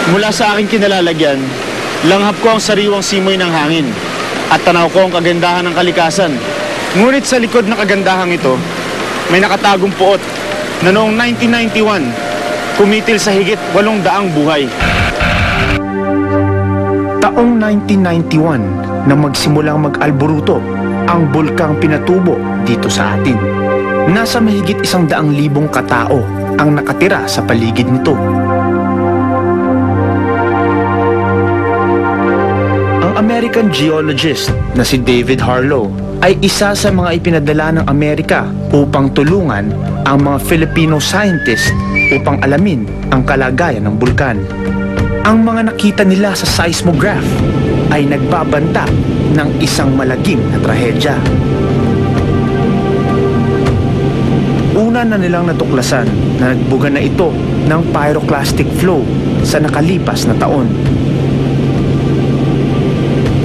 Mula sa aking kinalalagyan, langhap ko ang sariwang simoy ng hangin at tanaw ko ang kagandahan ng kalikasan. Ngunit sa likod ng kagandahang ito, may nakatagong puot na noong 1991, kumitil sa higit 800 buhay. Taong 1991 na magsimulang mag-alboruto ang bulkang Pinatubo dito sa atin. Nasa mahigit 100,000 katao ang nakatira sa paligid nito. Ang American geologist na si David Harlow ay isa sa mga ipinadala ng Amerika upang tulungan ang mga Filipino scientist upang alamin ang kalagayan ng bulkan. Ang mga nakita nila sa seismograph ay nagbabanta ng isang malagim na trahedya. Una na nilang natuklasan na nagbuga na ito ng pyroclastic flow sa nakalipas na taon.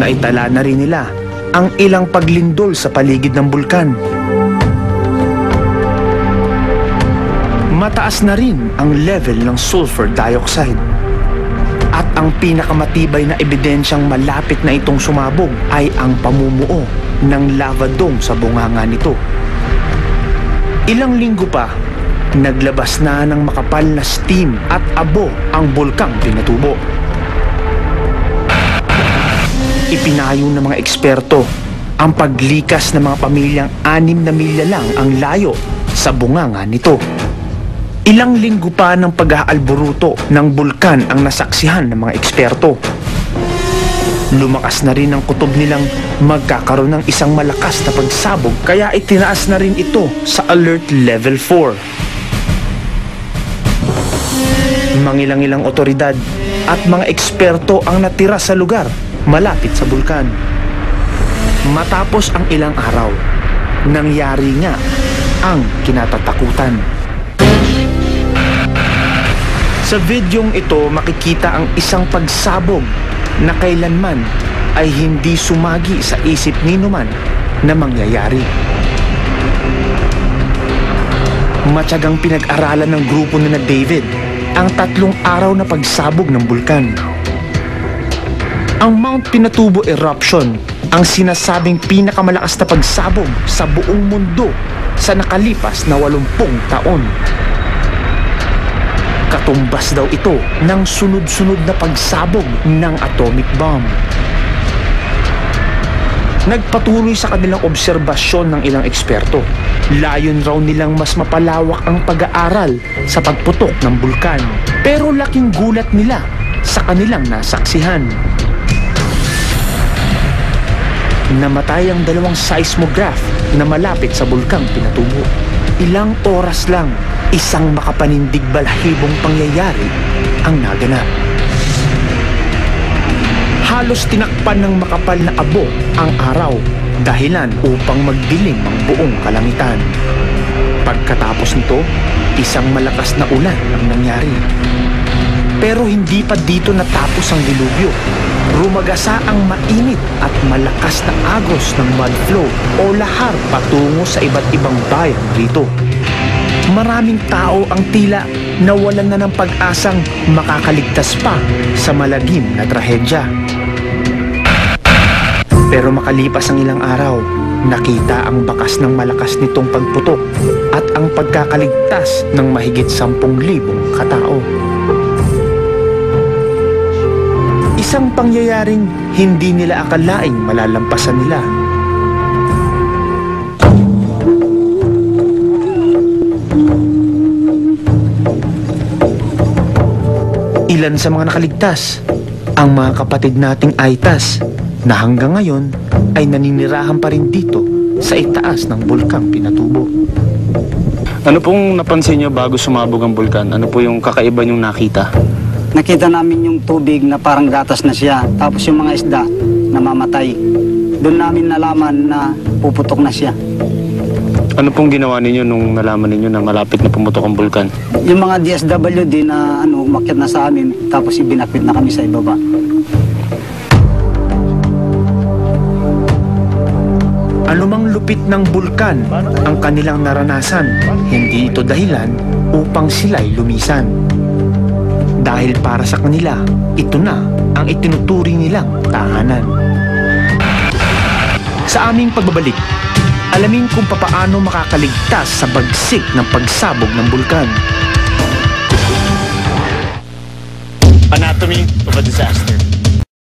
Naitala na rin nila ang ilang paglindol sa paligid ng bulkan. Mataas na rin ang level ng sulfur dioxide. At ang pinakamatibay na ebidensyang malapit na itong sumabog ay ang pamumuo ng lava dome sa bunganga nito. Ilang linggo pa, naglabas na ng makapal na steam at abo ang bulkang Pinatubo. Ipinayo ng mga eksperto ang paglikas ng mga pamilyang 6 na milya lang ang layo sa bunganga nito. Ilang linggo pa ng pag-aalboruto ng bulkan ang nasaksihan ng mga eksperto. Lumakas na rin ang kutob nilang magkakaroon ng isang malakas na pagsabog, kaya itinaas na rin ito sa Alert Level 4. Mangilang-ilang otoridad at mga eksperto ang natira sa lugar malapit sa bulkan. Matapos ang ilang araw, nangyari nga ang kinatatakutan. Sa videong ito, makikita ang isang pagsabog na kailanman ay hindi sumagi sa isip nino man na mangyayari. Matyagang pinag-aralan ng grupo ni David ang 3 araw na pagsabog ng bulkan. Ang Mount Pinatubo eruption ang sinasabing pinakamalakas na pagsabog sa buong mundo sa nakalipas na 80 taon. Katumbas daw ito ng sunod-sunod na pagsabog ng atomic bomb. Nagpatuloy sa kanilang obserbasyon ng ilang eksperto. Layon raw nilang mas mapalawak ang pag-aaral sa pagputok ng bulkan. Pero laking gulat nila sa kanilang nasaksihan. Namatay ang 2 seismograph na malapit sa bulkang Pinatubo. Ilang oras lang, isang makapanindig balahibong pangyayari ang naganap. Halos tinakpan ng makapal na abo ang araw, dahilan upang magdilim ang buong kalangitan. Pagkatapos nito, isang malakas na ulan ang nangyari. Pero hindi pa dito natapos ang dilubyo. Rumagasa ang mainit at malakas na agos ng mud flow o lahar patungo sa iba't ibang bayan rito. Maraming tao ang tila nawalan na ng pag-asang makakaligtas pa sa malagim na trahedya. Pero makalipas ang ilang araw, nakita ang bakas ng malakas nitong pagputok at ang pagkakaligtas ng mahigit 10,000 katao. Isang pangyayaring hindi nila akalaing malalampasan nila. Ilan sa mga nakaligtas, ang mga kapatid nating Aitas na hanggang ngayon ay naninirahan pa rin dito sa itaas ng bulkang Pinatubo. Ano pong napansin niyo bago sumabog ang bulkan? Ano po yung kakaiba niyong nakita? Nakita namin yung tubig na parang gatas na siya, tapos yung mga isda namamatay. Doon namin nalaman na puputok na siya. Ano pong ginawa ninyo nung nalaman ninyo na malapit na pumutok ang bulkan? Yung mga DSWD na umakyat na sa amin, tapos ibinakit na kami sa ibaba. Anumang lupit ng bulkan ang kanilang naranasan, hindi ito dahilan upang sila'y lumisan. dahil para sa kanila, ito na ang itinuturing nilang tahanan. Sa aming pagbabalik, alamin kung papaano makakaligtas sa bagsik ng pagsabog ng bulkan. Anatomy of a Disaster.